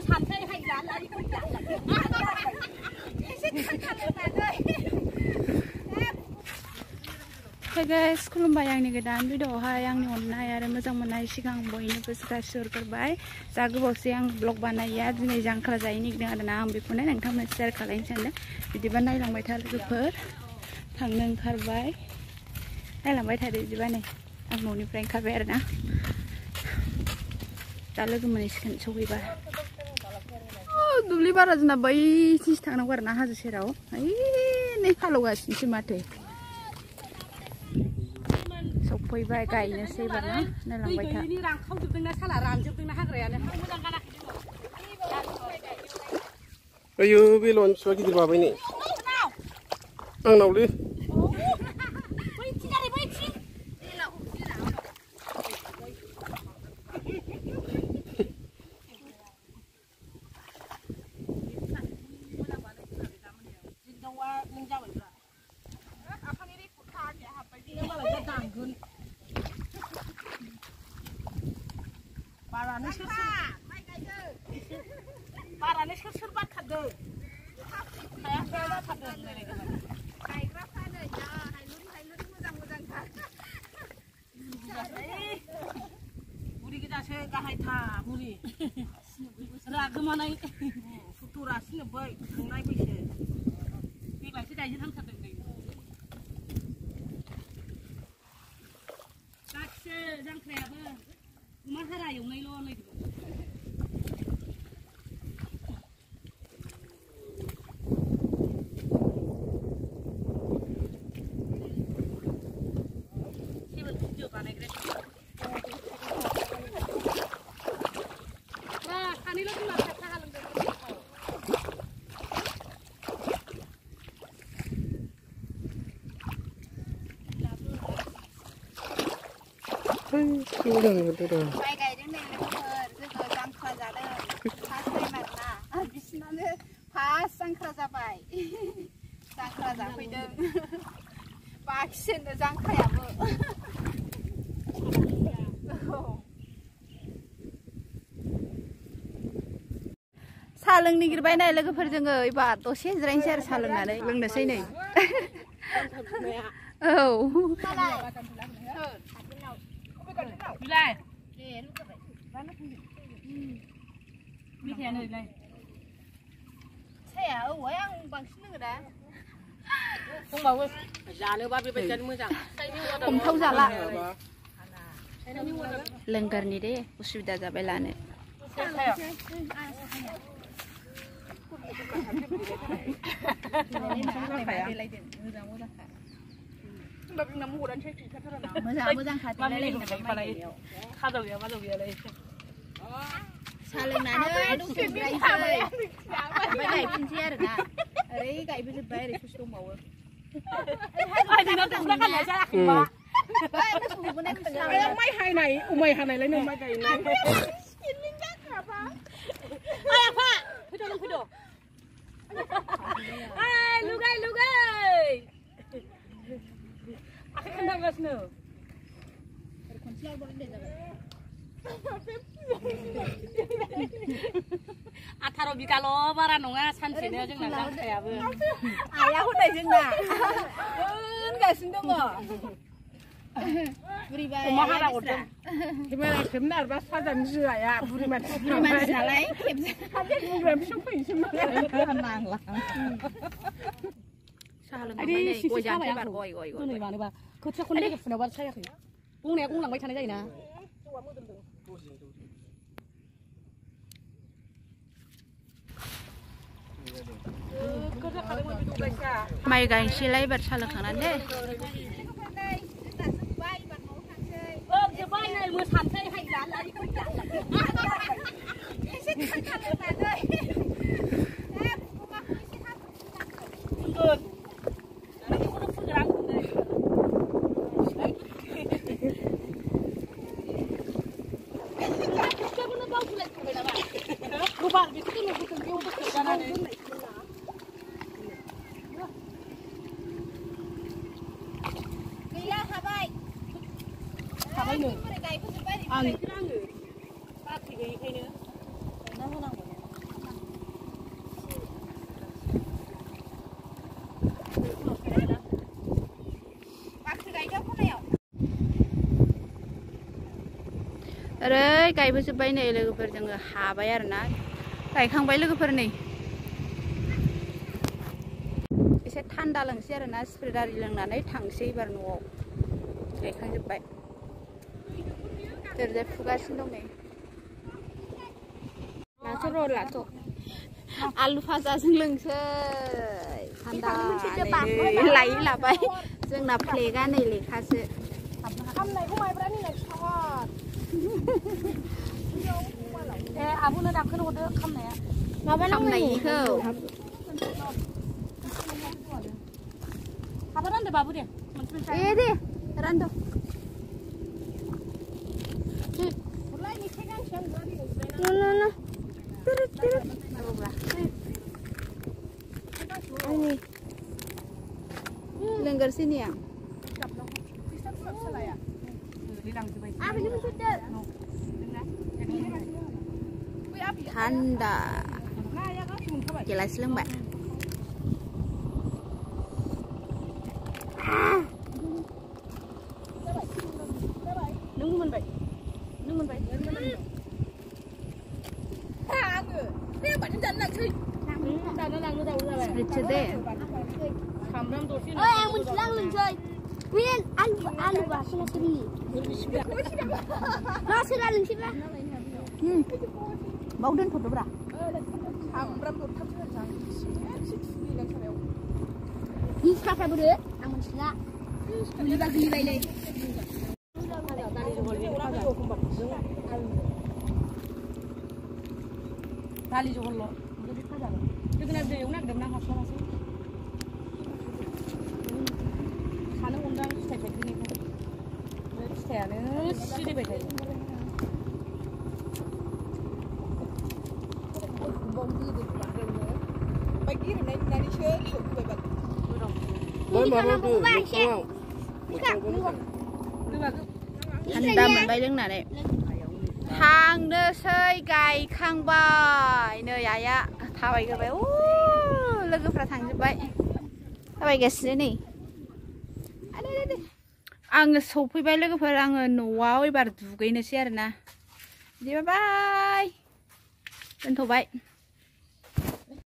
सानसै हायजानो आरो Hey guys, खुलुमबाय आंनि गोदान भिडिअआवहाय आंनि अननाय आरो मोजां मोननाय सिगां बयनोबो जासिहरग्रोबाय जा गोबावसै आं ब्लग बानाया दिनै जांख्रा जाहैनो नागिरदों आरोना आं बेखौनो नोंथांमोन शेयार खालामनो सानदों बिदिबा नायलांबाय था लोगोफोर थांनो ओंखारबाय नायलांबाय थादो बिदिबा नै आं न'निफ्राय ओंखारबाय आरोना दा लोगो मोनहैसिगोन सौहैबा दुब्लि बारा जोंना बैथिंसो थांनांगौ आरोना हाजो सेराव ओइ नै हालेवगासिनोसो माथो सफैबाय गायनोसै बारना नायलांबाय था रानखावजोबदोंना साला रानजोबदोंना हाग्रायानो मोजां गानाखै आयौ बे लन्चआ गिदिर माबाय नै आंनावलै बारानो सोर बाथारदों हायाफ्रा जाथारदों गायग्राफ्रा नै हायलुरि मोजां बुरि गोजासो गाहायथा बुरि रागोमानाय सुथुरा सिनोब्बाय थांनाय बैसो देग्लायसो गायनो थांथारदों नै गासिसो जांख्रायाबो अमा हारा एवनायल' नै माइ गायदों नै लोगोफोर जोङो जांख्रा जादों फार्स्ट टाइम आरोना बिसिनानो फार्स्ट जांख्रा जाबाय जांख्रा जाफैदों बाखिसोनो जांख्रायाबो साहा लोंनो नागिरबाय नाय लोगोफोर जोङो एबार दसे जिरायनोसै आरो साहा लोंनानै लोंनोसै नै औ Bilal. Mikirnya nih. Saya, yang bangsin nggak? Không bảo ơi. Già nữa ba bây giờ mới rằng. Không thâu già lại. Lengkar nih deh, usida jabai lane. Mo장 खाथियालाय खादौया मादौयालाय सालोंनानै दसे जिरायनोसै ओमफ्राय गायफिनसै आरोना ओरै गायबोजोब्बाय ओरै ससे दंबावो माइ हानाय माइ हानायलाय नों माइ गायनाय लुगाय आखाइ खोन्थागासिनो आथार' बिगाल' बारा नङा सानसेनो जोंना जांख्रायाबो आइया हदाय जोंना होनगासिनो दङ बुरिबा अमा हारा हरदों खेबना खेबना आरोबा साजानो जिराया बुरि मानसि नालाय खेबजा बुरिया फिसा फैनोसै नांला आरे गय जानोसै बार गय दिनै मानोबा खोथियाखौनो लोगो फुनायाव बारा सायाखै गंनाया गंलांबाय थानाय जायोना माइ गायनोसैलाय एबार साहा लोंखांनानै जोब्बाय नै मोसानोसै हायजानो आं बाख्रि गैयैखायनो गायना होनांगौ ओरै गायबोजोब्बाय नै लोगोफोर जोङो हाबाय आरोना गायखांबाय लोगोफोर नै एसे थान्दा लोंसै आरोना स्प्राइट आरि लोंनानै थांसै एबार न'आव गायखांजोब्बाय ओरैजाय फुगासिनो दं नै लाथ' आलु फाजाजों लोंसै थान्दा लायै लाबाय जोंना फ्लेगा नै लेखासो खामनायखौ माइब्रानि खिथाहर आब'नो दाखोनो हरदो खामनाया खामनायनिखौ हाबा रानदो बाबु दे दे रानदो लोंगोरसै nih आं थान्दा gelas loंबाय नों मोनबाय spritso deh yang menjelang lencoy Win, alu bahasa sini bahasa lalu sih lah mau dan foto berapa ini kakak berdua yang menjelang beli bagi beli 다리 저걸로 이렇게 타잖아. 그냥 이제 용락 넘나 갔어라서. 가는 온당 스텝 백이니까. 스텝은 시리 백이. Anda मोनबाय लोंनानै थांनोसै गायखांबाय नै आइया थाबायग्रोबाय लोगोफ्रा थांजोब्बाय थाबायगासिनो नै आङो सफैबाय लोगोफोर आङो न'आव एबार दुगैनोसै आरोना बिदिबा बाय दोनथ'बाय